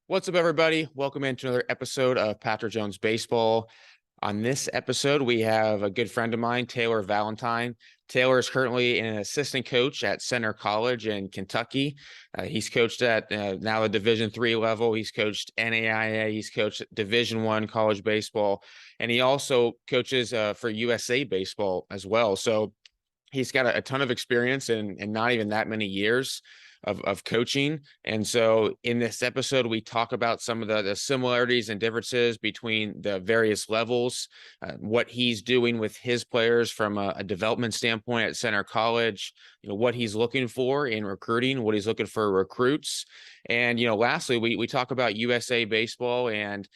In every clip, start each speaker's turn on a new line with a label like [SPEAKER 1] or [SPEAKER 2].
[SPEAKER 1] What's up, everybody? Welcome into another episode of Patrick Jones Baseball. On this episode, we have a good friend of mine, Taylor Valentine. Taylor is currently an assistant coach at Center College in Kentucky. He's coached at now the Division III level. He's coached NAIA. He's coached Division I college baseball, and he also coaches for USA baseball as well. So he's got a ton of experience in not even that many years of coaching. And so in this episode, we talk about some of the similarities and differences between the various levels, what he's doing with his players from a development standpoint at Center College, what he's looking for in recruiting, what he's looking for recruits. And, lastly, we talk about USA baseball and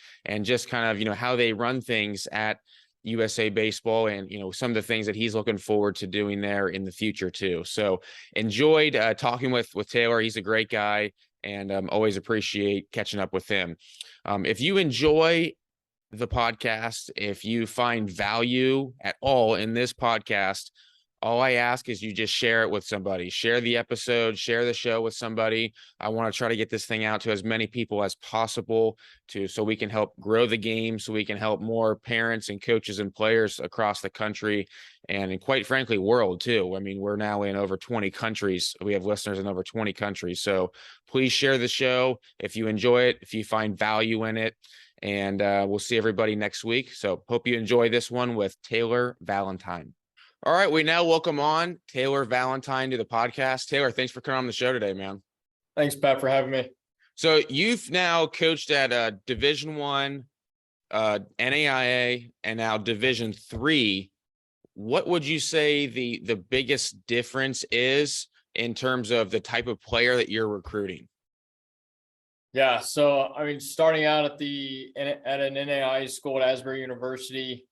[SPEAKER 1] just kind of, how they run things at USA baseball and, some of the things that he's looking forward to doing there in the future too. So enjoyed talking with Taylor. He's a great guy and always appreciate catching up with him. If you enjoy the podcast, if you find value at all in this podcast, all I ask is you just share it with somebody, share the episode, share the show with somebody. I want to try to get this thing out to as many people as possible so we can help grow the game, so we can help more parents and coaches and players across the country and quite frankly, world too. I mean, we're now in over 20 countries. We have listeners in over 20 countries. So please share the show if you enjoy it, if you find value in it. And we'll see everybody next week. So hope you enjoy this one with Taylor Valentine. All right, we now welcome on Taylor Valentine to the podcast. Taylor, thanks for coming on the show today, man.
[SPEAKER 2] Thanks, Pat, for having me.
[SPEAKER 1] So you've now coached at Division I, NAIA, and now Division III. What would you say the biggest difference is in terms of the type of player that you're recruiting?
[SPEAKER 2] Yeah, so I mean, starting out at an NAIA school at Asbury University,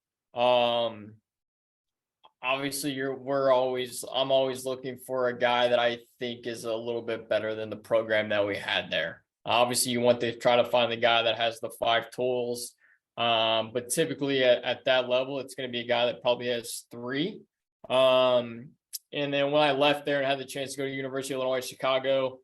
[SPEAKER 2] obviously I'm always looking for a guy that I think is a little bit better than the program that we had there. Obviously you want to try to find the guy that has the 5 tools. But typically at that level, it's going to be a guy that probably has 3. And then when I left there and had the chance to go to University of Illinois, Chicago,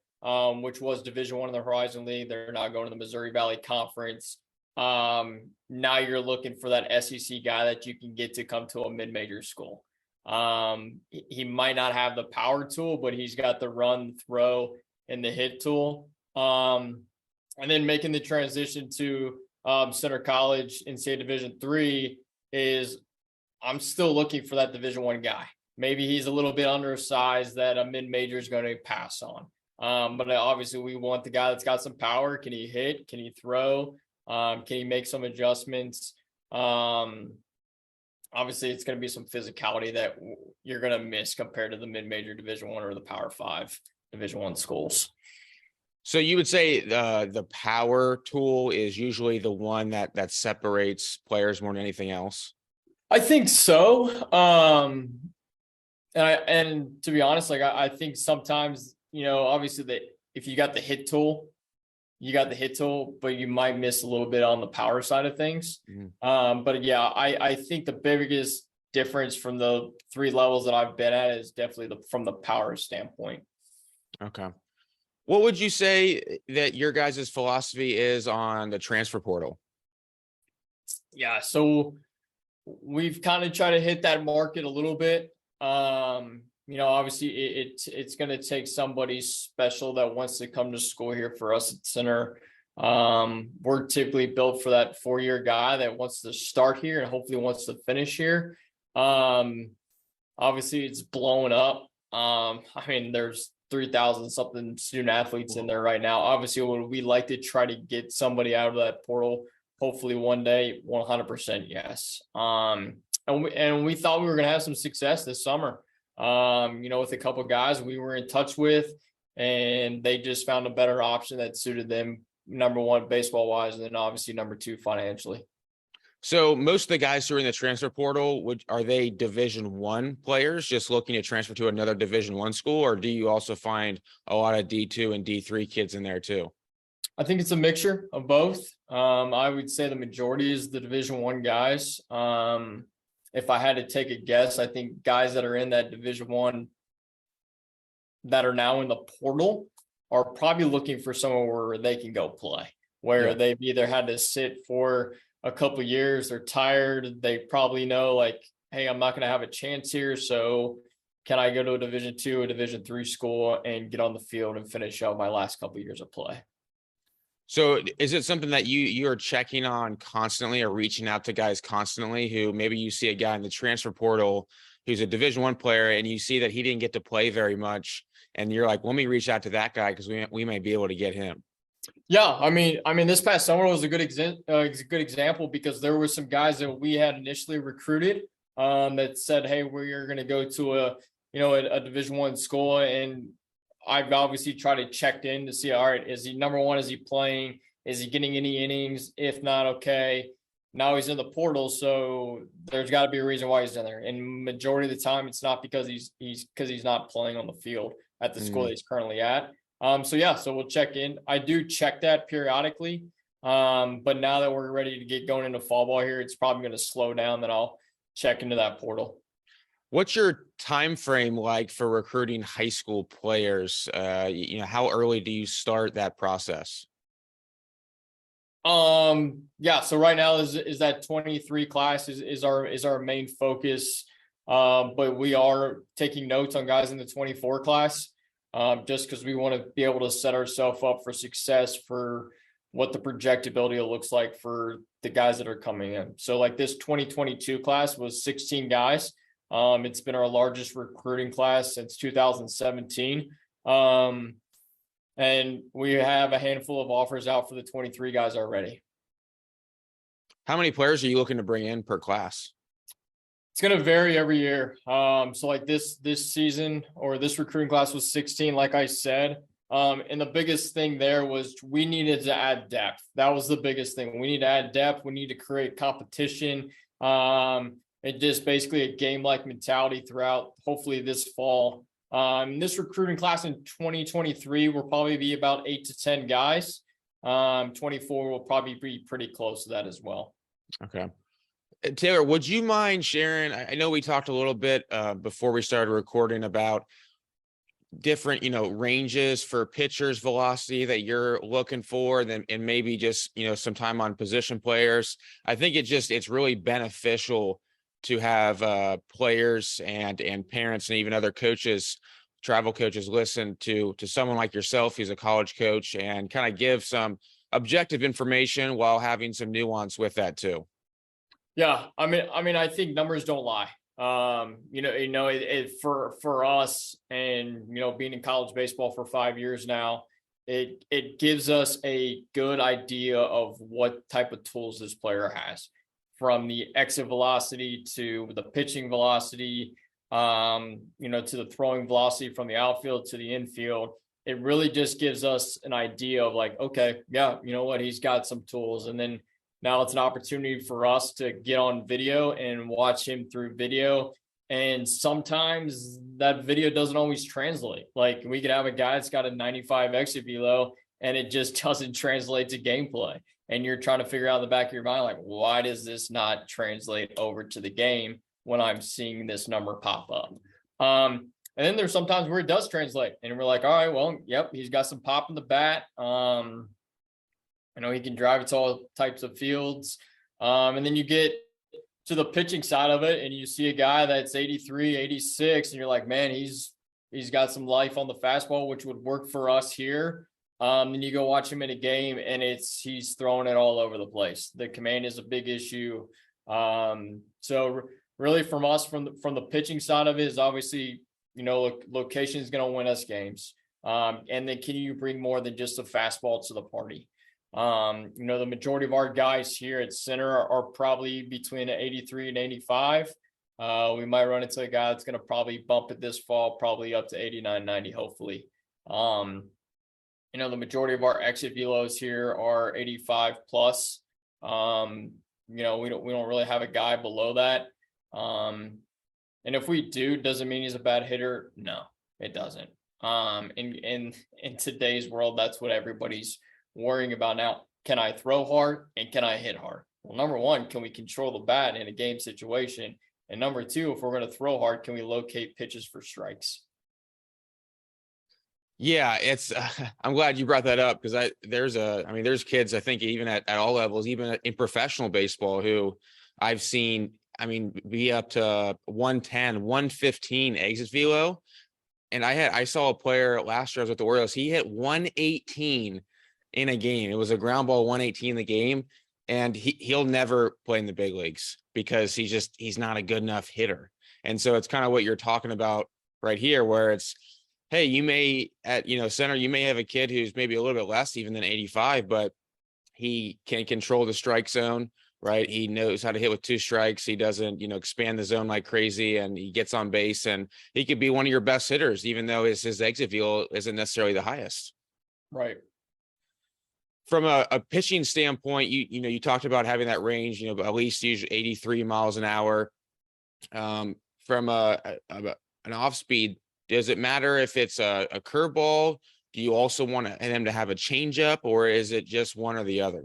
[SPEAKER 2] which was Division I in the Horizon League, they're now going to the Missouri Valley Conference. Now you're looking for that SEC guy that you can get to come to a mid-major school. He might not have the power tool, but he's got the run, throw, and the hit tool. And then making the transition to Center College in say Division III is I'm still looking for that Division I guy. Maybe he's a little bit undersized that a mid-major is going to pass on. But obviously we want the guy that's got some power. Can he hit? Can he throw? Can he make some adjustments? Obviously, it's going to be some physicality that you're going to miss compared to the mid-major Division I or the Power 5 Division I schools.
[SPEAKER 1] So you would say the power tool is usually the one that separates players more than anything else?
[SPEAKER 2] I think so. And to be honest, I think sometimes, obviously if you got the hit tool, but you might miss a little bit on the power side of things. But yeah, I think the biggest difference from the 3 levels that I've been at is definitely from the power standpoint.
[SPEAKER 1] Okay. What would you say that your guys' philosophy is on the transfer portal?
[SPEAKER 2] Yeah, so we've kind of tried to hit that market a little bit. Obviously it's going to take somebody special that wants to come to school here for us at Center. We're typically built for that 4-year guy that wants to start here and hopefully wants to finish here. Obviously it's blowing up. There's 3,000 something student athletes in there right now. Obviously, we like to try to get somebody out of that portal. Hopefully one day, 100% yes. And we thought we were going to have some success this summer. With a couple of guys we were in touch with, and they just found a better option that suited them, number 1, baseball wise, and then obviously number 2, financially.
[SPEAKER 1] So most of the guys who are in the transfer portal, are they Division I players just looking to transfer to another Division I school, or do you also find a lot of D2 and D3 kids in there too?
[SPEAKER 2] I think it's a mixture of both. I would say the majority is the Division I guys. If I had to take a guess, I think guys that are in that Division I that are now in the portal are probably looking for somewhere where they can go play, where
[SPEAKER 1] Yeah.
[SPEAKER 2] they've either had to sit for a couple of years, they're tired, they probably know like, hey, I'm not going to have a chance here, so can I go to a Division II, a Division III school and get on the field and finish out my last couple of years of play?
[SPEAKER 1] So is it something that you're checking on constantly or reaching out to guys constantly who maybe you see a guy in the transfer portal who's a Division I player and you see that he didn't get to play very much and you're like, let me reach out to that guy because we may be able to get him.
[SPEAKER 2] Yeah, I mean, this past summer was a good example because there were some guys that we had initially recruited that said, "Hey, we're going to go to a Division I school," and I've obviously tried to check in to see, all right, is he number one? Is he playing? Is he getting any innings? If not, okay. Now he's in the portal, so there's got to be a reason why he's in there. And majority of the time, it's not because he's not playing on the field at the school that he's currently at. So we'll check in. I do check that periodically. But now that we're ready to get going into fall ball here, it's probably going to slow down. Then I'll check into that portal.
[SPEAKER 1] What's your time frame like for recruiting high school players? How early do you start that process?
[SPEAKER 2] Yeah, so right now is that 23 class is our main focus. But we are taking notes on guys in the 24 class. Just because we want to be able to set ourselves up for success for what the projectability looks like for the guys that are coming in. So like this 2022 class was 16 guys. It's been our largest recruiting class since 2017. And we have a handful of offers out for the 23 guys already.
[SPEAKER 1] How many players are you looking to bring in per class?
[SPEAKER 2] It's going to vary every year. So like this season or this recruiting class was 16, like I said. And the biggest thing there was we needed to add depth. That was the biggest thing. We need to add depth. We need to create competition. And just basically a game-like mentality throughout, hopefully this fall. This recruiting class in 2023 will probably be about 8 to 10 guys. 24 will probably be pretty close to that as well.
[SPEAKER 1] Okay. Taylor, would you mind sharing? I know we talked a little bit before we started recording about different, ranges for pitchers velocity that you're looking for, and maybe just, some time on position players. I think it's really beneficial to have players and parents and even other coaches, travel coaches, listen to someone like yourself who's a college coach and kind of give some objective information while having some nuance with that too.
[SPEAKER 2] Yeah, I think numbers don't lie. For us, and being in college baseball for 5 years now, it gives us a good idea of what type of tools this player has, from the exit velocity to the pitching velocity, to the throwing velocity from the outfield to the infield. It really just gives us an idea of like, okay, yeah, you know what, he's got some tools, and then now it's an opportunity for us to get on video and watch him through video. And sometimes that video doesn't always translate. Like we could have a guy that's got a 95 exit velo and it just doesn't translate to gameplay. And you're trying to figure out in the back of your mind, like, why does this not translate over to the game when I'm seeing this number pop up? And then there's sometimes where it does translate and we're like, all right, well, yep, he's got some pop in the bat. He can drive it to all types of fields. And then you get to the pitching side of it and you see a guy that's 83, 86, and you're like, man, he's got some life on the fastball, which would work for us here. Then you go watch him in a game and he's throwing it all over the place. The command is a big issue. So really from us, from the pitching side of it is obviously, location is going to win us games. And then can you bring more than just a fastball to the party? The majority of our guys here at center are probably between 83 and 85. We might run into a guy that's going to probably bump it this fall, probably up to 89, 90, hopefully. The majority of our exit velos here are 85 plus. We don't really have a guy below that. And if we do, doesn't mean he's a bad hitter. No, it doesn't. In today's world, that's what everybody's worrying about now. Can I throw hard and can I hit hard? Well, number one, can we control the bat in a game situation? And number two, if we're going to throw hard, can we locate pitches for strikes?
[SPEAKER 1] Yeah, it's I'm glad you brought that up because there's kids I think even at all levels, even in professional baseball, who I've seen, be up to 110, 115 exit velo. And I saw a player last year, I was with the Orioles, he hit 118 in a game. It was a ground ball 118 in the game. And he'll never play in the big leagues because he's not a good enough hitter. And so it's kind of what you're talking about right here, where it's, hey, you may at center, you may have a kid who's maybe a little bit less even than 85, but he can control the strike zone, right? He knows how to hit with two strikes. He doesn't, expand the zone like crazy, and he gets on base, and he could be one of your best hitters, even though his exit velo isn't necessarily the highest.
[SPEAKER 2] Right.
[SPEAKER 1] From a pitching standpoint, you talked about having that range, at least usually 83 miles an hour. From an off speed, does it matter if it's a curveball? Do you also want him to have a changeup, or is it just one or the other?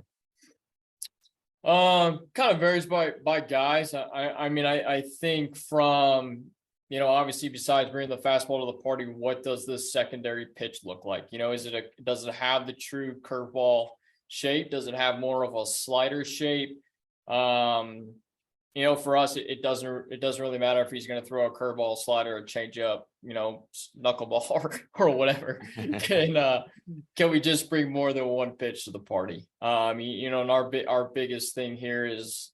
[SPEAKER 2] Kind of varies by guys. I think from, obviously besides bringing the fastball to the party, what does this secondary pitch look like? Does it have the true curveball shape? Does it have more of a slider shape? For us, it doesn't really matter if he's going to throw a curveball, slider, or changeup, knuckleball or whatever. Can we just bring more than one pitch to the party? And our biggest thing here is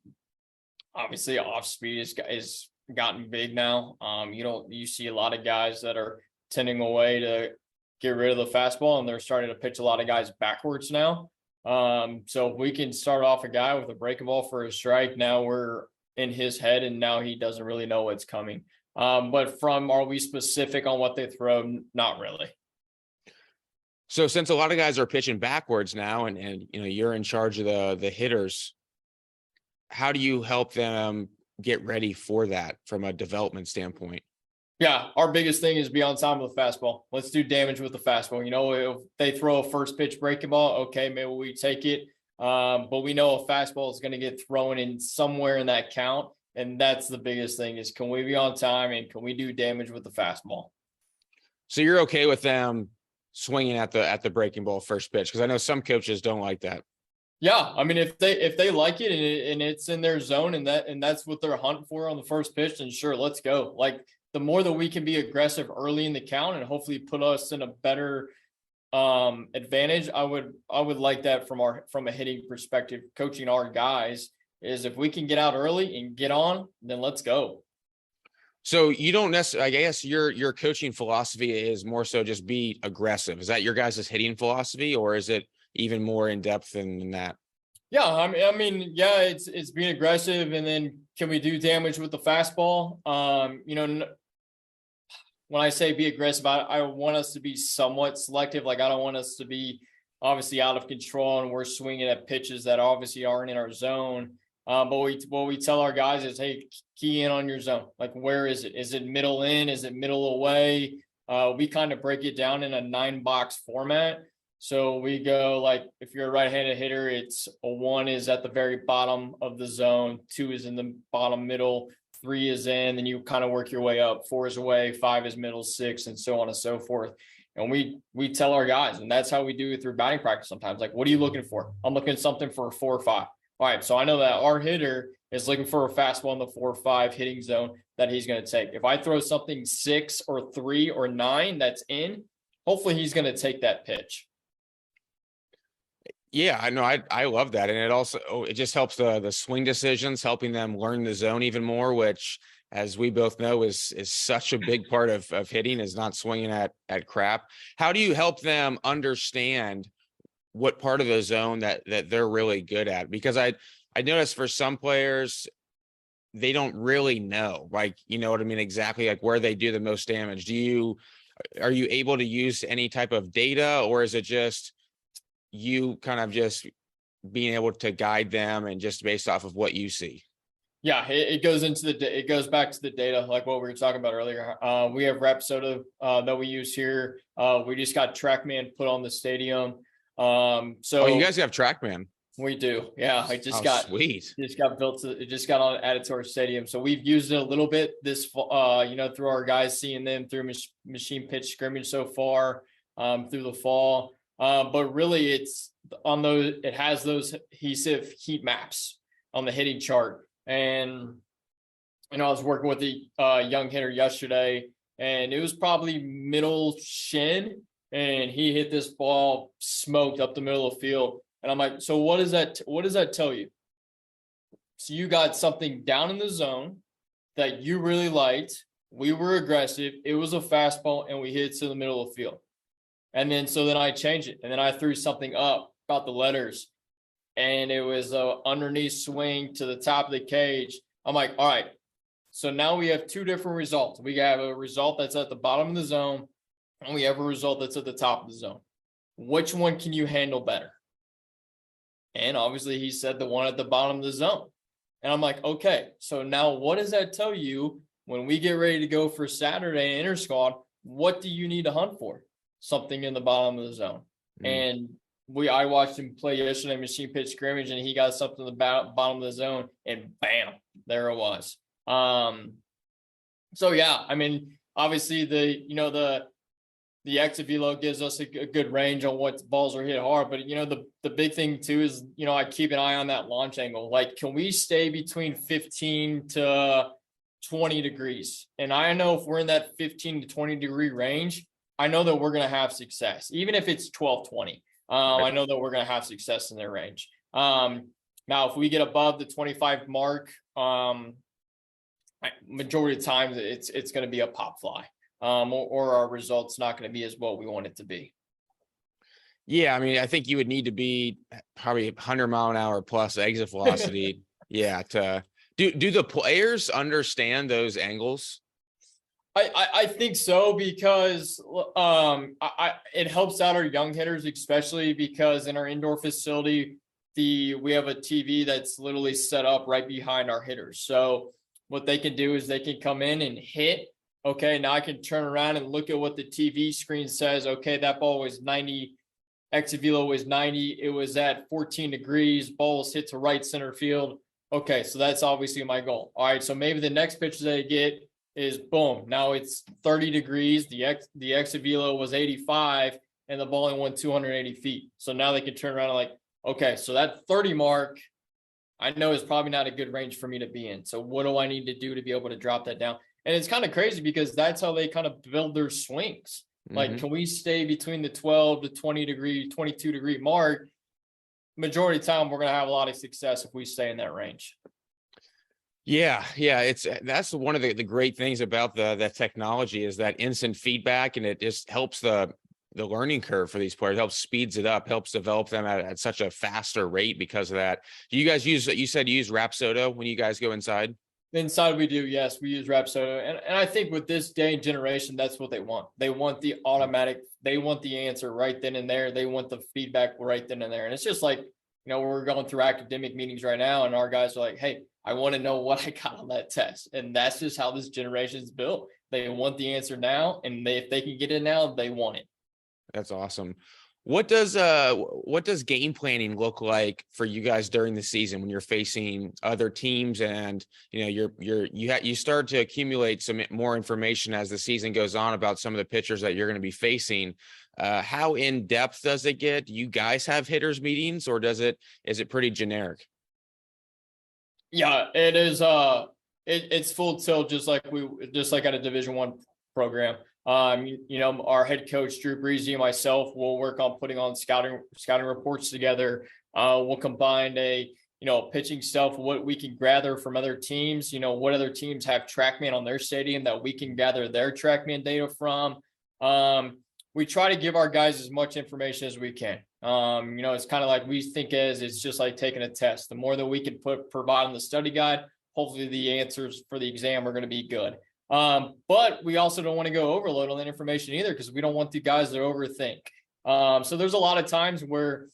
[SPEAKER 2] obviously off speed is gotten big now. You see a lot of guys that are tending away to get rid of the fastball, and they're starting to pitch a lot of guys backwards now. So if we can start off a guy with a breaking ball for a strike, now we're in his head, and now he doesn't really know what's coming. But are we specific on what they throw? Not really.
[SPEAKER 1] So since a lot of guys are pitching backwards now, and you're in charge of the hitters, how do you help them get ready for that from a development standpoint?
[SPEAKER 2] Yeah, our biggest thing is be on time with the fastball. Let's do damage with the fastball. If they throw a first pitch breaking ball, okay, maybe we take it. But we know a fastball is going to get thrown in somewhere in that count. And that's the biggest thing is, can we be on time and can we do damage with the fastball?
[SPEAKER 1] So you're okay with them swinging at the breaking ball first pitch? Because I know some coaches don't like that.
[SPEAKER 2] Yeah, if they like it and it's in their zone and that's what they're hunting for on the first pitch, then sure, let's go. Like, the more that we can be aggressive early in the count and hopefully put us in a better advantage, I would like that from a hitting perspective. Coaching our guys is, if we can get out early and get on, then let's go.
[SPEAKER 1] So you don't necessarily, I guess your coaching philosophy is more so just be aggressive. Is that your guys' hitting philosophy, or is it even more in depth than that?
[SPEAKER 2] Yeah, yeah, it's being aggressive, and then can we do damage with the fastball? When I say be aggressive, I want us to be somewhat selective. Like, I don't want us to be obviously out of control and we're swinging at pitches that obviously aren't in our zone. But what we tell our guys is, hey, key in on your zone. Like, where is it? Is it middle in? Is it middle away? We kind of break it down in a 9-box format. So we go, like, if you're a right-handed hitter, it's a 1 is at the very bottom of the zone, 2 is in the bottom middle, 3 is in, then you kind of work your way up. 4 is away, 5 is middle, 6, and so on and so forth. And we tell our guys, and that's how we do it through batting practice sometimes. Like, what are you looking for? I'm looking at something for a 4 or 5. All right, so I know that our hitter is looking for a fastball in the 4 or 5 hitting zone that he's going to take. If I throw something 6 or 3 or 9 that's in, hopefully he's going to take that pitch.
[SPEAKER 1] Yeah, I know. I love that. And it just helps the swing decisions, helping them learn the zone even more, which, as we both know, is such a big part of hitting, is not swinging at crap. How do you help them understand what part of the zone that they're really good at? Because I noticed for some players, they don't really know, like, you know what I mean? Exactly, like, where they do the most damage. Are you able to use any type of data, or is it just you kind of just being able to guide them and just based off of what you see?
[SPEAKER 2] Yeah, it goes back to the data, like what we were talking about earlier. We have Rapsoda that we use here. We just got TrackMan put on the stadium. So
[SPEAKER 1] you guys have TrackMan?
[SPEAKER 2] We do. Yeah,
[SPEAKER 1] Sweet.
[SPEAKER 2] It just got added to our stadium. So we've used it a little bit this through our guys, seeing them through machine pitch scrimmage so far. through the fall. But really it's on those, it has those adhesive heat maps on the hitting chart. And, I was working with a young hitter yesterday, and it was probably middle shin, and he hit this ball smoked up the middle of the field. And I'm like, so what does that tell you? So you got something down in the zone that you really liked. We were aggressive. It was a fastball, and we hit it to the middle of the field. And then I changed it, and then I threw something up about the letters, and it was a underneath swing to the top of the cage. I'm like, all right. So now we have two different results. We have a result that's at the bottom of the zone, and we have a result that's at the top of the zone. Which one can you handle better? And obviously he said the one at the bottom of the zone. And I'm like, okay, so now what does that tell you when we get ready to go for Saturday in inter-squad? What do you need to hunt for? Something in the bottom of the zone. And I watched him play yesterday, machine pitch scrimmage, and he got something in the bottom of the zone, and bam, there it was. So yeah, I mean, obviously the exit velo gives us a good range on what balls are hit hard, but the big thing too is, I keep an eye on that launch angle. Like, can we stay between 15 to 20 degrees? And I know if we're in that 15 to 20 degree range, I know that we're going to have success, even if it's 12, 20. I know that we're going to have success in their range. Now, if we get above the 25 mark, majority of times it's going to be a pop fly, or our results not going to be as what we want it to be.
[SPEAKER 1] Yeah, I mean, I think you would need to be probably 100-mile-an-hour plus exit velocity. Yeah, to do the players understand those angles?
[SPEAKER 2] I think so, because it helps out our young hitters, especially because in our indoor facility, we have a TV that's literally set up right behind our hitters. So what they can do is they can come in and hit. Okay, now I can turn around and look at what the TV screen says. Okay, that ball was 90. Exit velo was 90. It was at 14 degrees. Ball was hit to right center field. Okay, so that's obviously my goal. All right, so maybe the next pitch that I get is boom. Now it's 30 degrees. The exit velo was 85, and the ball only went 280 feet. So now they can turn around and like, okay, so that 30 mark, I know is probably not a good range for me to be in. So what do I need to do to be able to drop that down? And it's kind of crazy because that's how they kind of build their swings. Like, can we stay between the 12 to 20 degree, 22 degree mark? Majority of the time, we're going to have a lot of success if we stay in that range.
[SPEAKER 1] Yeah. That's one of the great things about the technology is that instant feedback, and it just helps the learning curve for these players, helps speeds it up, helps develop them at such a faster rate because of that. Do you guys you said you use Rapsodo when you guys go inside?
[SPEAKER 2] Inside we do, yes, we use Rapsodo. And I think with this day and generation, that's what they want. They want the automatic, they want the answer right then and there. They want the feedback right then and there. And it's just like, we're going through academic meetings right now, and our guys are like, hey, I want to know what I got on that test. And that's just how this generation is built. They want the answer now, and if they can get it now, they want it.
[SPEAKER 1] That's awesome. What does game planning look like for you guys during the season when you're facing other teams, and you start to accumulate some more information as the season goes on about some of the pitchers that you're going to be facing? How in depth does it get? Do you guys have hitters meetings, or is it pretty generic?
[SPEAKER 2] Yeah, it is. It's full tilt, just like at a Division I program. Our head coach Drew Breezy and myself will work on putting on scouting reports together. We'll combine a pitching stuff, what we can gather from other teams. What other teams have TrackMan on their stadium that we can gather their TrackMan data from. We try to give our guys as much information as we can. It's kind of like we think it's just like taking a test. The more that we can provide in the study guide, hopefully the answers for the exam are going to be good. But we also don't want to go overload on that information either, because we don't want the guys to overthink. So there's a lot of times where,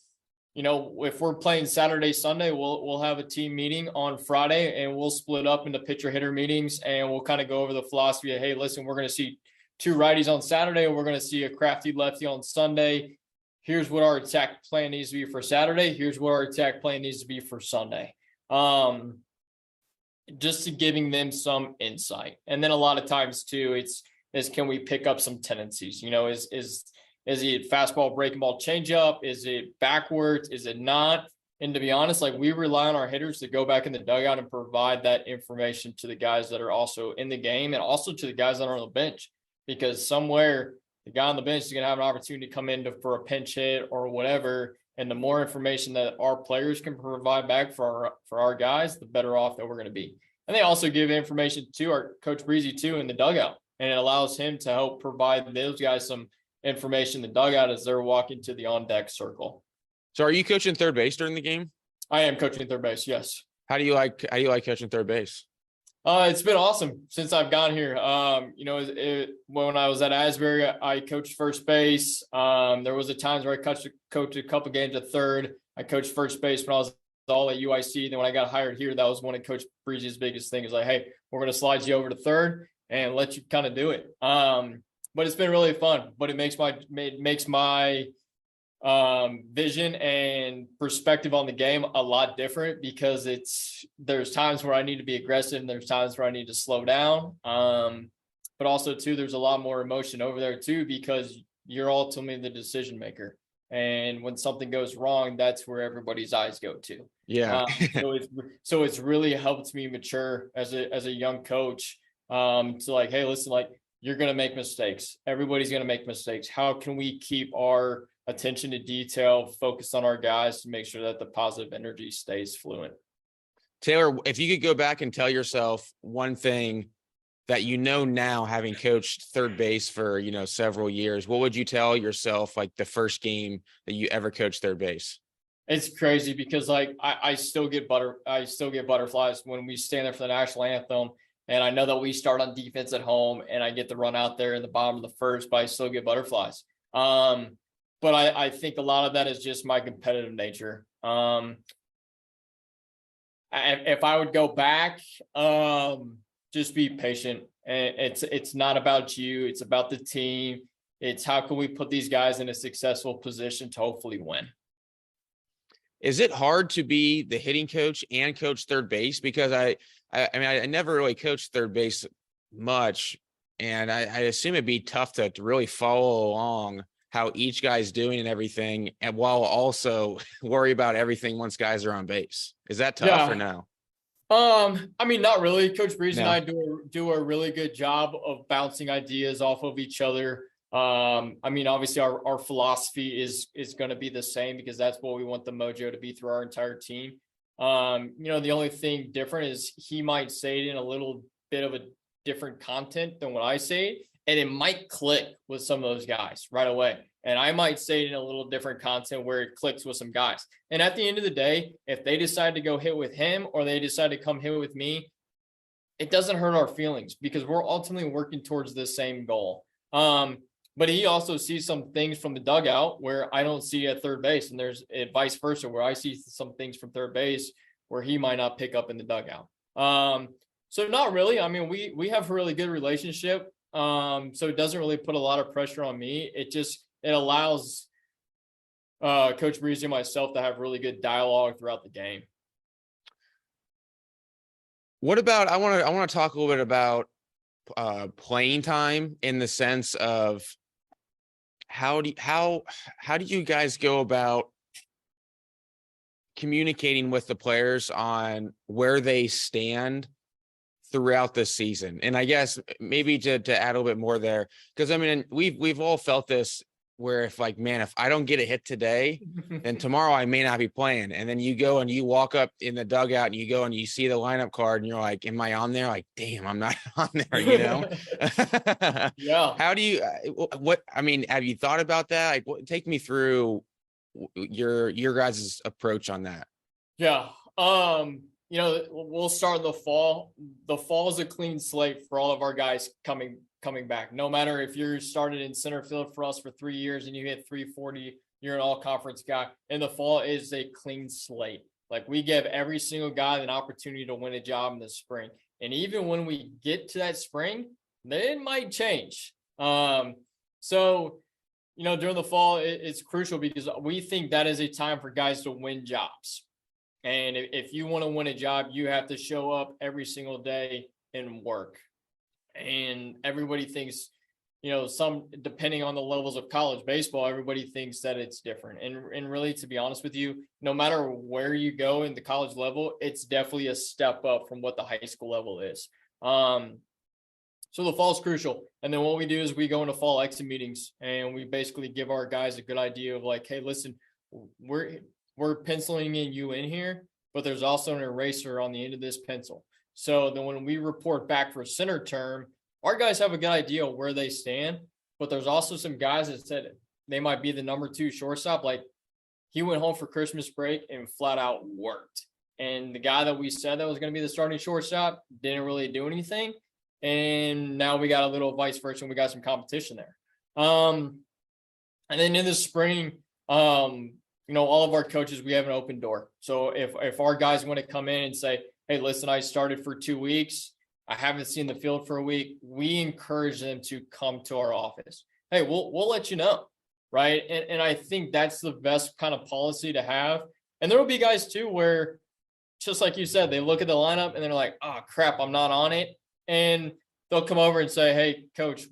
[SPEAKER 2] if we're playing Saturday, Sunday, we'll have a team meeting on Friday, and we'll split up into pitcher hitter meetings, and we'll kind of go over the philosophy of, hey, listen, we're going to see 2 righties on Saturday, and we're going to see a crafty lefty on Sunday. Here's what our attack plan needs to be for Saturday. Here's what our attack plan needs to be for Sunday. Just to giving them some insight. And then a lot of times too, it's can we pick up some tendencies? Is it fastball, breaking ball, changeup? Is it backwards? Is it not? And to be honest, like, we rely on our hitters to go back in the dugout and provide that information to the guys that are also in the game, and also to the guys that are on the bench, because somewhere the guy on the bench is going to have an opportunity to come in for a pinch hit or whatever. And the more information that our players can provide back for our guys, the better off that we're going to be. And they also give information to our Coach Breezy too in the dugout, and it allows him to help provide those guys some information in the dugout as they're walking to the on deck circle.
[SPEAKER 1] So are you coaching third base during the game?
[SPEAKER 2] I am coaching third base. Yes.
[SPEAKER 1] How do you like coaching third base?
[SPEAKER 2] It's been awesome since I've gotten here. When I was at Asbury, I coached first base. There was a times where I coached a couple games at third. I coached first base when I was all at UIC. Then when I got hired here, that was one of Coach Breezy's biggest things. Like, hey, we're going to slide you over to third and let you kind of do it. But it's been really fun. But it makes my vision and perspective on the game a lot different, because there's times where I need to be aggressive and there's times where I need to slow down. But also too, there's a lot more emotion over there too, because you're ultimately the decision maker. And when something goes wrong, that's where everybody's eyes go to.
[SPEAKER 1] Yeah.
[SPEAKER 2] So it's really helped me mature as a young coach. To like, hey, listen, like, you're going to make mistakes. Everybody's going to make mistakes. How can we keep our attention to detail focused on our guys to make sure that the positive energy stays fluent?
[SPEAKER 1] Taylor, if you could go back and tell yourself one thing that now, having coached third base for, several years, what would you tell yourself, like the first game that you ever coached third base?
[SPEAKER 2] It's crazy because, like, I still get butterflies when we stand there for the national anthem, and I know that we start on defense at home and I get to run out there in the bottom of the first, but I still get butterflies. But I think a lot of that is just my competitive nature. If I would go back, just be patient. And it's not about you. It's about the team. It's how can we put these guys in a successful position to hopefully win.
[SPEAKER 1] Is it hard to be the hitting coach and coach third base? Because I never really coached third base much, and I assume it'd be tough to really follow along how each guy's doing and everything, and while also worry about everything once guys are on base. Is that tough or no?
[SPEAKER 2] Not really. Coach Breeze and I do a really good job of bouncing ideas off of each other. Obviously our philosophy is going to be the same, because that's what we want the mojo to be through our entire team. The only thing different is he might say it in a little bit of a different content than what I say, and it might click with some of those guys right away. And I might say it in a little different content where it clicks with some guys. And at the end of the day, if they decide to go hit with him or they decide to come hit with me, it doesn't hurt our feelings, because we're ultimately working towards the same goal. But he also sees some things from the dugout where I don't see at third base, and there's vice versa, where I see some things from third base where he might not pick up in the dugout. So not really. We have a really good relationship. So it doesn't really put a lot of pressure on me. It allows Coach Breezy and myself to have really good dialogue throughout the game.
[SPEAKER 1] What about, I want to talk a little bit about playing time, in the sense of how do you guys go about communicating with the players on where they stand throughout the season? And I guess maybe to add a little bit more there, because we've all felt this, where if I don't get a hit today, then tomorrow I may not be playing. And then you go and you walk up in the dugout and you go and you see the lineup card and you're like, am I on there? Like, damn, I'm not on there,
[SPEAKER 2] Yeah.
[SPEAKER 1] How do you, have you thought about that? Like, take me through your guys' approach on that.
[SPEAKER 2] Yeah. We'll start in the fall. The fall is a clean slate for all of our guys coming back. No matter if you're started in center field for us for 3 years and you hit 340, you're an all-conference guy. And the fall is a clean slate. Like, we give every single guy an opportunity to win a job in the spring. And even when we get to that spring, it might change. During the fall, it's crucial, because we think that is a time for guys to win jobs. And if you want to win a job, you have to show up every single day and work. And everybody thinks, some, depending on the levels of college baseball, everybody thinks that it's different. And really, to be honest with you, no matter where you go in the college level, it's definitely a step up from what the high school level is. So the fall is crucial. And then what we do is we go into fall exit meetings and we basically give our guys a good idea of like, hey, listen, we're penciling you in here, but there's also an eraser on the end of this pencil. So then when we report back for center term, our guys have a good idea of where they stand, but there's also some guys that said they might be the number 2 shortstop. Like, he went home for Christmas break and flat out worked. And the guy that we said that was going to be the starting shortstop didn't really do anything. And now we got a little vice versa and we got some competition there. And then in the spring, all of our coaches, we have an open door. So if our guys want to come in and say, hey, listen, I started for 2 weeks, I haven't seen the field for a week, we encourage them to come to our office. Hey, we'll let you know, right? And I think that's the best kind of policy to have. And there will be guys too where, just like you said, they look at the lineup and they're like, oh crap, I'm not on it. And they'll come over and say, hey, Coach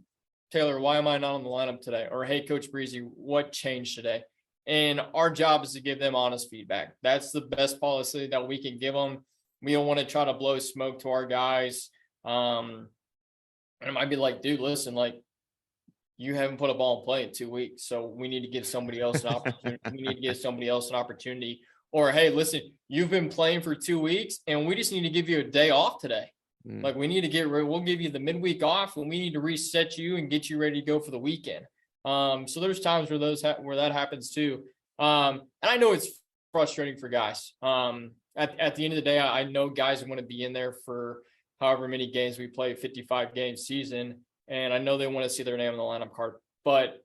[SPEAKER 2] Taylor, why am I not on the lineup today? Or, hey, Coach Breezy, what changed today? And our job is to give them honest feedback. That's the best policy that we can give them. We don't want to try to blow smoke to our guys. And it might be like, dude, listen, like, you haven't put a ball in play in 2 weeks, so we need to give somebody else an opportunity. Or, hey, listen, you've been playing for 2 weeks, and we just need to give you a day off today. Like, we need to we'll give you the midweek off, and we need to reset you and get you ready to go for the weekend. So there's times where that happens too. And I know it's frustrating for guys. At the end of the day, I know guys want to be in there for however many games we play, 55 game season. And I know they want to see their name on the lineup card, but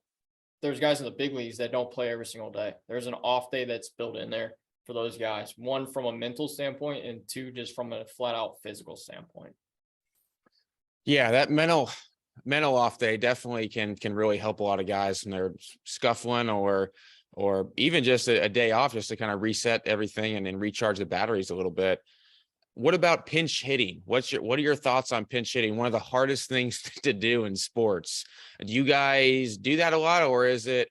[SPEAKER 2] there's guys in the big leagues that don't play every single day. There's an off day that's built in there for those guys. 1, from a mental standpoint, and 2, just from a flat out physical standpoint.
[SPEAKER 1] Yeah, that mental off day definitely can really help a lot of guys when they're scuffling or even just a day off, just to kind of reset everything and then recharge the batteries a little bit. What about pinch hitting? What are your thoughts on pinch hitting? One of the hardest things to do in sports. Do you guys do that a lot, or is it,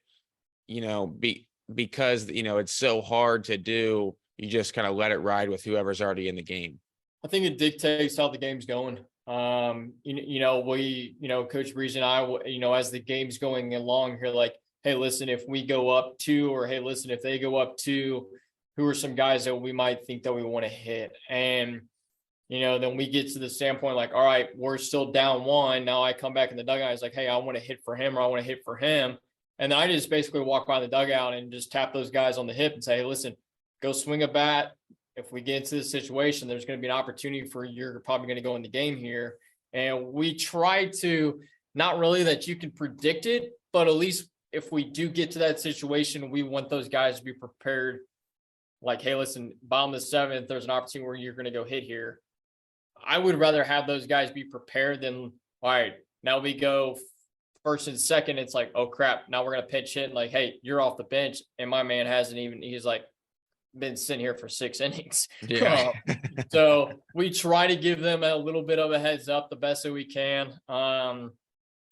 [SPEAKER 1] because it's so hard to do, you just kind of let it ride with whoever's already in the game?
[SPEAKER 2] I think it dictates how the game's going. Coach Breeze and I, as the game's going along here, like, hey, listen, if we go up 2, or hey, listen, if they go up 2, who are some guys that we might think that we want to hit? And, then we get to the standpoint like, all right, we're still down 1. Now I come back in the dugout. It's like, hey, I want to hit for him, or I want to hit for him. And then I just basically walk by the dugout and just tap those guys on the hip and say, hey, listen, go swing a bat. If we get into this situation, there's going to be an opportunity for you're probably going to go in the game here. And we try to, not really that you can predict it, but at least if we do get to that situation, we want those guys to be prepared. Like, hey, listen, bottom of the 7th, there's an opportunity where you're going to go hit here. I would rather have those guys be prepared than, all right, now we go first and second. It's like, oh crap, now we're going to pinch hit. And like, hey, you're off the bench. And my man he's like, been sitting here for 6 innings.
[SPEAKER 1] Yeah.
[SPEAKER 2] So we try to give them a little bit of a heads up the best that we can. And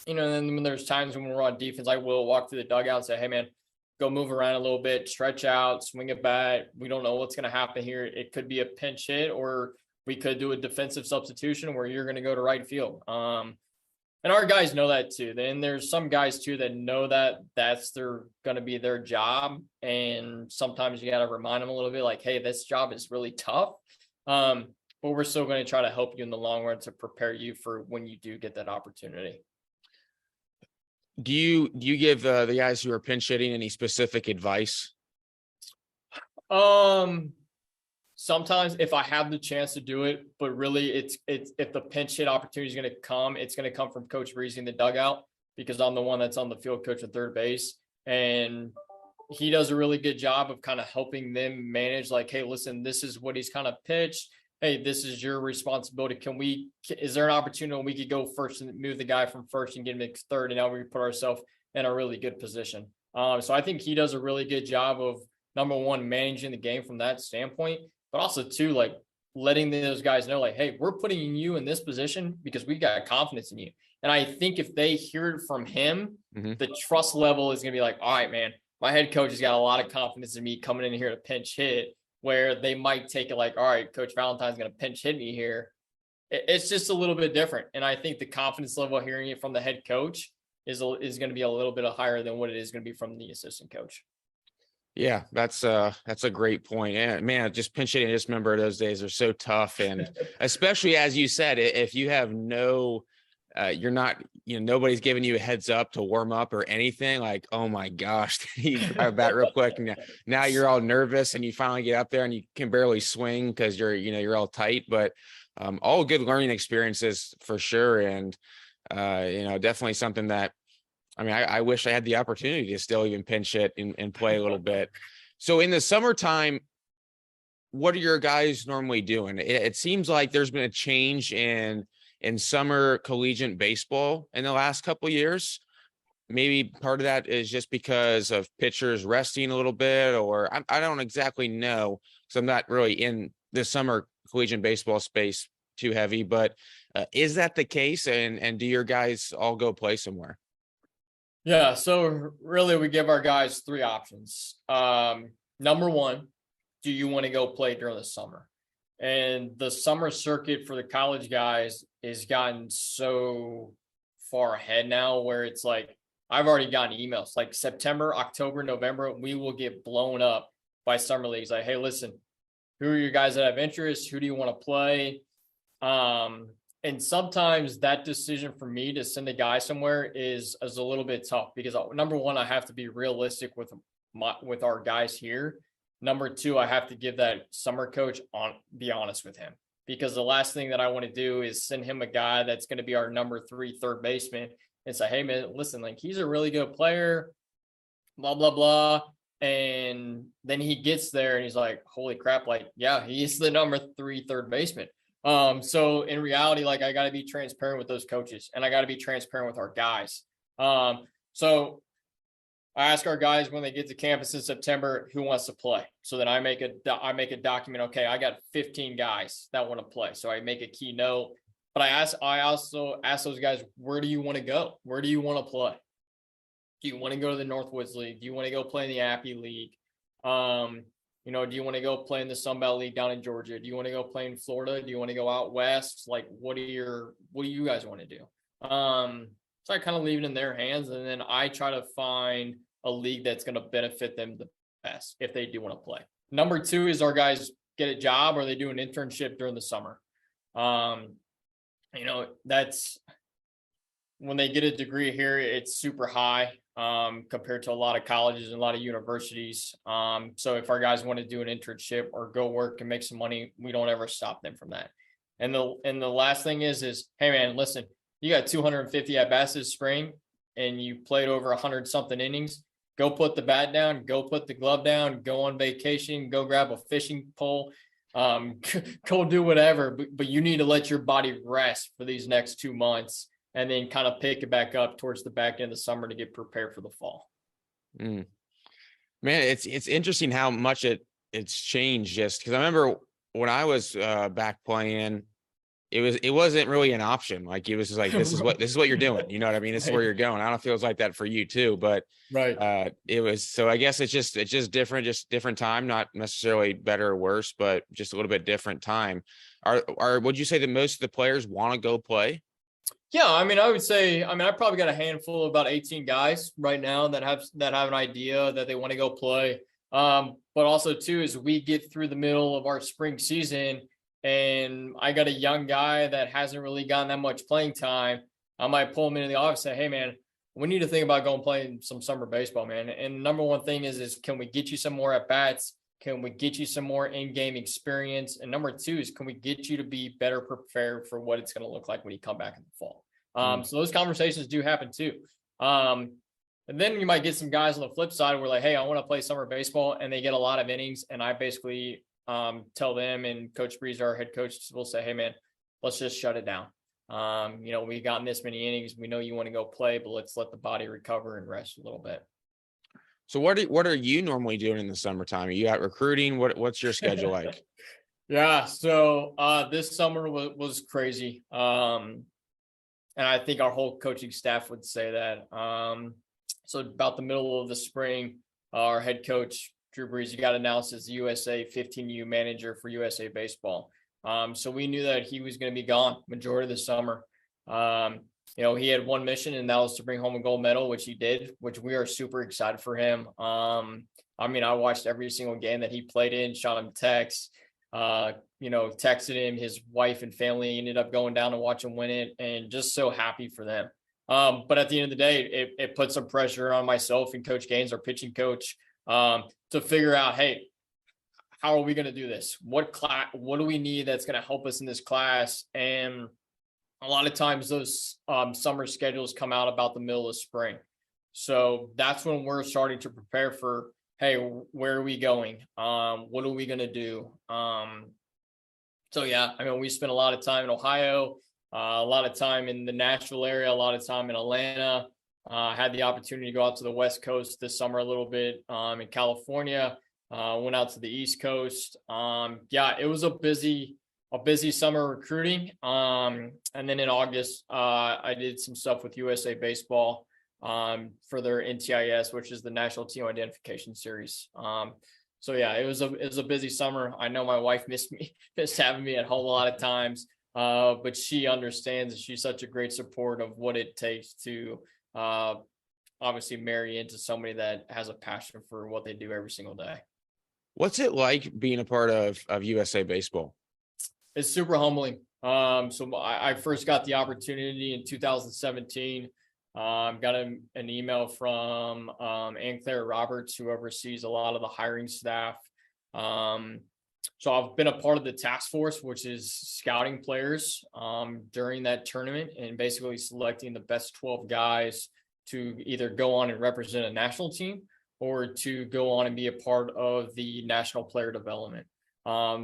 [SPEAKER 2] then when there's times when we're on defense, I will walk through the dugout and say, hey man, go move around a little bit, stretch out, swing a bat. We don't know what's going to happen here. It could be a pinch hit, or we could do a defensive substitution where you're going to go to right field. And our guys know that too. Then there's some guys too that know that that's going to be their job. And sometimes you got to remind them a little bit like, hey, this job is really tough. But we're still going to try to help you in the long run to prepare you for when you do get that opportunity.
[SPEAKER 1] Do you give the guys who are pinch hitting any specific advice?
[SPEAKER 2] Sometimes if I have the chance to do it, but really it's if the pinch hit opportunity is going to come, it's going to come from Coach Breezy in the dugout, because I'm the one that's on the field coach at third base. And he does a really good job of kind of helping them manage like, hey, listen, this is what he's kind of pitched. Hey, this is your responsibility. Is there an opportunity when we could go first and move the guy from first and get him to third? And now we put ourselves in a really good position. So I think he does a really good job of, number one, managing the game from that standpoint, but also too, like, letting those guys know, like, hey, we're putting you in this position because we got confidence in you. And I think if they hear it from him, the trust level is going to be like, all right, man, my head coach has got a lot of confidence in me coming in here to pinch hit, where they might take it like, all right, Coach Valentine's going to pinch hit me here. It's just a little bit different. And I think the confidence level hearing it from the head coach is going to be a little bit higher than what it is going to be from the assistant coach.
[SPEAKER 1] Yeah, that's a great point. And man, just pinch hitting, I just remember those days are so tough. And especially as you said, if you have you're not, nobody's giving you a heads up to warm up or anything, like, oh my gosh, you grab that real quick. And now you're all nervous and you finally get up there and you can barely swing because you're all tight, but all good learning experiences for sure. And, definitely something that, I wish I had the opportunity to still even pinch hit and play a little bit. So in the summertime, what are your guys normally doing? It seems like there's been a change in summer collegiate baseball in the last couple of years. Maybe part of that is just because of pitchers resting a little bit, or I don't exactly know, because I'm not really in the summer collegiate baseball space too heavy, but is that the case? And do your guys all go play somewhere?
[SPEAKER 2] Yeah, so really we give our guys three options. Number one, do you want to go play during the summer? And the summer circuit for the college guys has gotten so far ahead now where it's like, I've already gotten emails like September, October, November, we will get blown up by summer leagues. Like, hey, listen, who are your guys that have interest? Who do you want to play? And sometimes that decision for me to send a guy somewhere is a little bit tough because number one, I have to be realistic with our guys here. Number two, I have to give that summer coach be honest with him, because the last thing that I want to do is send him a guy that's going to be our number 3 third baseman and say, hey man, listen, like he's a really good player, blah, blah, blah. And then he gets there and he's like, holy crap. Like, yeah, he's the number 3 third baseman. So in reality, like I got to be transparent with those coaches and I got to be transparent with our guys. So I ask our guys when they get to campus in September, who wants to play? So then I make a document. Okay, I got 15 guys that want to play. So I make a keynote, but I also ask those guys, where do you want to go? Where do you want to play? Do you want to go to the Northwoods League? Do you want to go play in the Appy League? Do you want to go play in the Sun Belt League down in Georgia? Do you want to go play in Florida? Do you want to go out west? Like, what do you guys want to do? So I kind of leave it in their hands, and then I try to find a league that's going to benefit them the best if they do want to play. Number 2 is our guys get a job or they do an internship during the summer. That's when they get a degree here, it's super high compared to a lot of colleges and a lot of universities. So if our guys want to do an internship or go work and make some money, we don't ever stop them from that. And the last thing is, hey man, listen, you got 250 at bats this spring and you played over 100 something innings. Go put the bat down, go put the glove down, go on vacation, go grab a fishing pole, go do whatever, but you need to let your body rest for these next 2 months and then kind of pick it back up towards the back end of the summer to get prepared for the fall.
[SPEAKER 1] Man, it's interesting how much it's changed, just because I remember when I was back playing, it wasn't really an option. Like it was just like, this is what you're doing. You know what I mean? This is where you're going. I don't know if it was like that for you too, but
[SPEAKER 2] right.
[SPEAKER 1] It was, so I guess it's just different time, not necessarily better or worse, but just a little bit different time. Would you say that most of the players want to go play?
[SPEAKER 2] Yeah, I would say, I probably got a handful of about 18 guys right now that have an idea that they want to go play. But also too, is we get through the middle of our spring season and I got a young guy that hasn't really gotten that much playing time. I might pull him into the office and say, hey man, we need to think about going play some summer baseball, man. And number one thing is can we get you some more at bats? Can we get you some more in-game experience? And number 2 is, can we get you to be better prepared for what it's going to look like when you come back in the fall? So those conversations do happen too. And then you might get some guys on the flip side where like, hey, I want to play summer baseball, and they get a lot of innings. And I basically tell them, and Coach Breeze, our head coach, will say, hey man, let's just shut it down. We got this many innings. We know you want to go play, but let's let the body recover and rest a little bit.
[SPEAKER 1] So what are you normally doing in the summertime? Are you out recruiting? What's your schedule like?
[SPEAKER 2] Yeah, so this summer was crazy. And I think our whole coaching staff would say that. So about the middle of the spring, our head coach Drew Brees got announced as the USA 15U manager for USA Baseball. So we knew that he was going to be gone majority of the summer. He had one mission, and that was to bring home a gold medal, which he did, which we are super excited for him. I watched every single game that he played in, shot him texts, texted him. His wife and family ended up going down to watch him win it, and just so happy for them. But at the end of the day, it put some pressure on myself and Coach Gaines, our pitching coach, to figure out, hey, how are we going to do this? What do we need that's going to help us in this class? And a lot of times those summer schedules come out about the middle of spring. So that's when we're starting to prepare for, hey, where are we going? What are we going to do? We spent a lot of time in Ohio, a lot of time in the Nashville area, a lot of time in Atlanta. I had the opportunity to go out to the West Coast this summer a little bit in California. Went out to the East Coast. It was a busy summer recruiting. And then in August, I did some stuff with USA Baseball for their NTIS, which is the National Team Identification Series. It was a busy summer. I know my wife missed having me at home a lot of times, but she understands, and she's such a great support of what it takes to obviously marry into somebody that has a passion for what they do every single day.
[SPEAKER 1] What's it like being a part of USA Baseball?
[SPEAKER 2] It's super humbling. I first got the opportunity in 2017. Got an email from Ann Claire Roberts, who oversees a lot of the hiring staff. So I've been a part of the task force, which is scouting players during that tournament and basically selecting the best 12 guys to either go on and represent a national team or to go on and be a part of the national player development.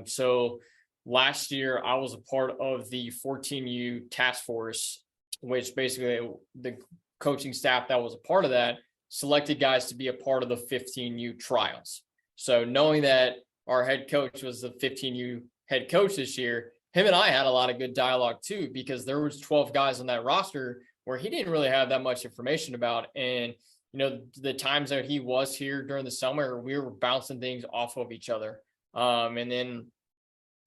[SPEAKER 2] So last year, I was a part of the 14U task force, which basically the coaching staff that was a part of that selected guys to be a part of the 15U trials. So knowing that our head coach was the 15U head coach this year, him and I had a lot of good dialogue too, because there was 12 guys on that roster where he didn't really have that much information about. And, the times that he was here during the summer, we were bouncing things off of each other. And then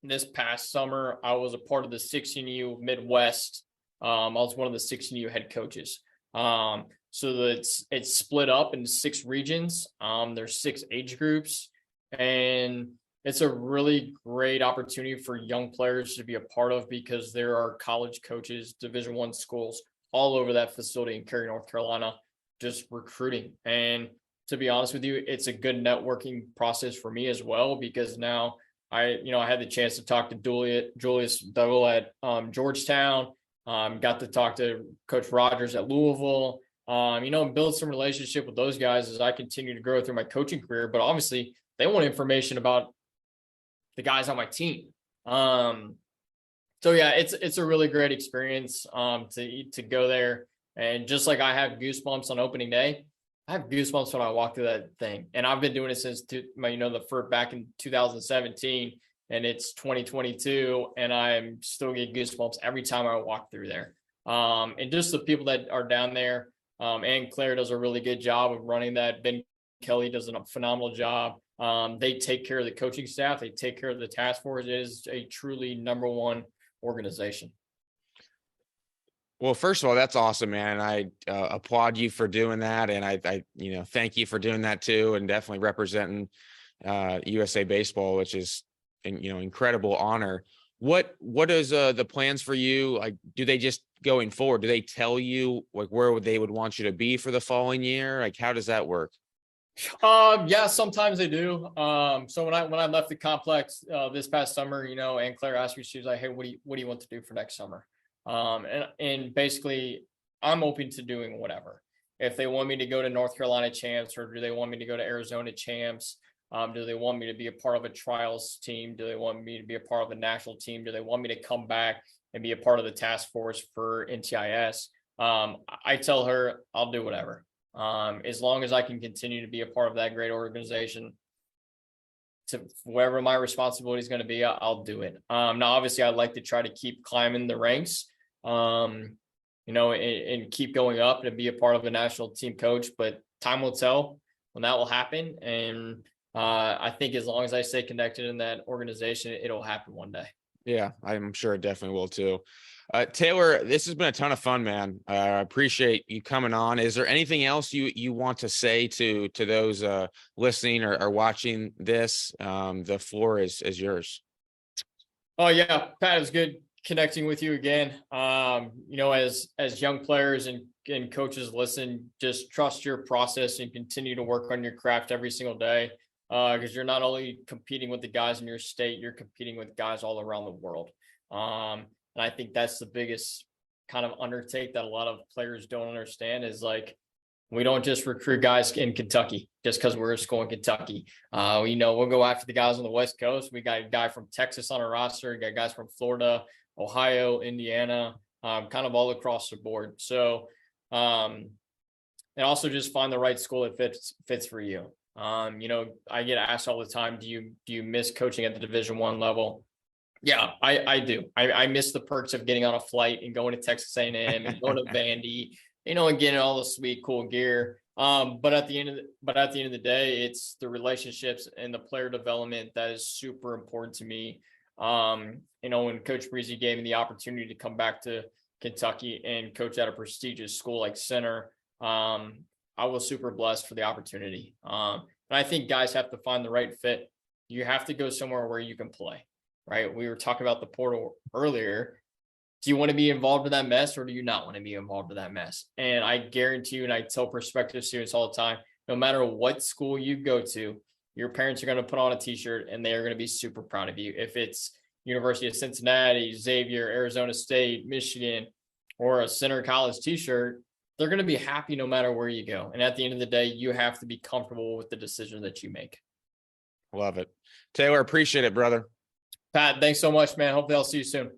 [SPEAKER 2] this past summer, I was a part of the 16U Midwest. I was one of the 16U head coaches. So it's split up into 6 regions. There's 6 age groups, and it's a really great opportunity for young players to be a part of, because there are college coaches, Division I schools all over that facility in Cary, North Carolina, just recruiting. And to be honest with you, it's a good networking process for me as well, because now I had the chance to talk to Julius Dole at Georgetown. Got to talk to Coach Rogers at Louisville. And build some relationship with those guys as I continue to grow through my coaching career. But obviously, they want information about the guys on my team. It's a really great experience to go there. And just like I have goosebumps on opening day, I have goosebumps when I walk through that thing. And I've been doing it since back in 2017, and it's 2022, and I'm still getting goosebumps every time I walk through there. And just the people that are down there. Ann Claire does a really good job of running that. Ben Kelly does a phenomenal job. They take care of the coaching staff. They take care of the task force. It is a truly number one organization.
[SPEAKER 1] Well, first of all, that's awesome, man. I applaud you for doing that. And I thank you for doing that too. And definitely representing USA Baseball, which is, incredible honor. What is the plans for you? Like, do they just going forward, do they tell you like where they would want you to be for the following year? Like, how does that work?
[SPEAKER 2] Yeah, sometimes they do. So when I left the complex this past summer, Ann Claire asked me, she was like, hey, what do you want to do for next summer? And basically I'm open to doing whatever. If they want me to go to North Carolina champs, or do they want me to go to Arizona champs? Do they want me to be a part of a trials team? Do they want me to be a part of a national team? Do they want me to come back and be a part of the task force for NTIS? I tell her I'll do whatever. As long as I can continue to be a part of that great organization, to wherever my responsibility is going to be, I'll do it. Now, obviously, I'd like to try to keep climbing the ranks, and keep going up and be a part of a national team coach. But time will tell when that will happen. And I think as long as I stay connected in that organization, it'll happen one day.
[SPEAKER 1] Yeah, I'm sure it definitely will too. Taylor, this has been a ton of fun, man. I appreciate you coming on. Is there anything else you want to say to those listening or watching this? The floor is yours.
[SPEAKER 2] Oh yeah, Pat, it's good connecting with you again. As young players and coaches listen, just trust your process and continue to work on your craft every single day. Because you're not only competing with the guys in your state, you're competing with guys all around the world. And I think that's the biggest kind of undertake that a lot of players don't understand is like, we don't just recruit guys in Kentucky just because we're a school in Kentucky. We'll go after the guys on the West Coast. We got a guy from Texas on our roster. We got guys from Florida, Ohio, Indiana, kind of all across the board. So, and also just find the right school that fits for you. I get asked all the time, do you miss coaching at the Division I level? Yeah, I do. I miss the perks of getting on a flight and going to Texas A&M and going to Vandy, and getting all the sweet, cool gear. But at the end of the day, it's the relationships and the player development that is super important to me. When Coach Breezy gave me the opportunity to come back to Kentucky and coach at a prestigious school like Center, I was super blessed for the opportunity. And I think guys have to find the right fit. You have to go somewhere where you can play, right? We were talking about the portal earlier. Do you want to be involved in that mess or do you not want to be involved in that mess? And I guarantee you, and I tell prospective students all the time, no matter what school you go to, your parents are going to put on a t-shirt and they are going to be super proud of you. If it's University of Cincinnati, Xavier, Arizona State, Michigan, or a Center College t-shirt, they're going to be happy no matter where you go. And at the end of the day, you have to be comfortable with the decision that you make.
[SPEAKER 1] Love it. Taylor, appreciate it, brother.
[SPEAKER 2] Pat, thanks so much, man. Hopefully I'll see you soon.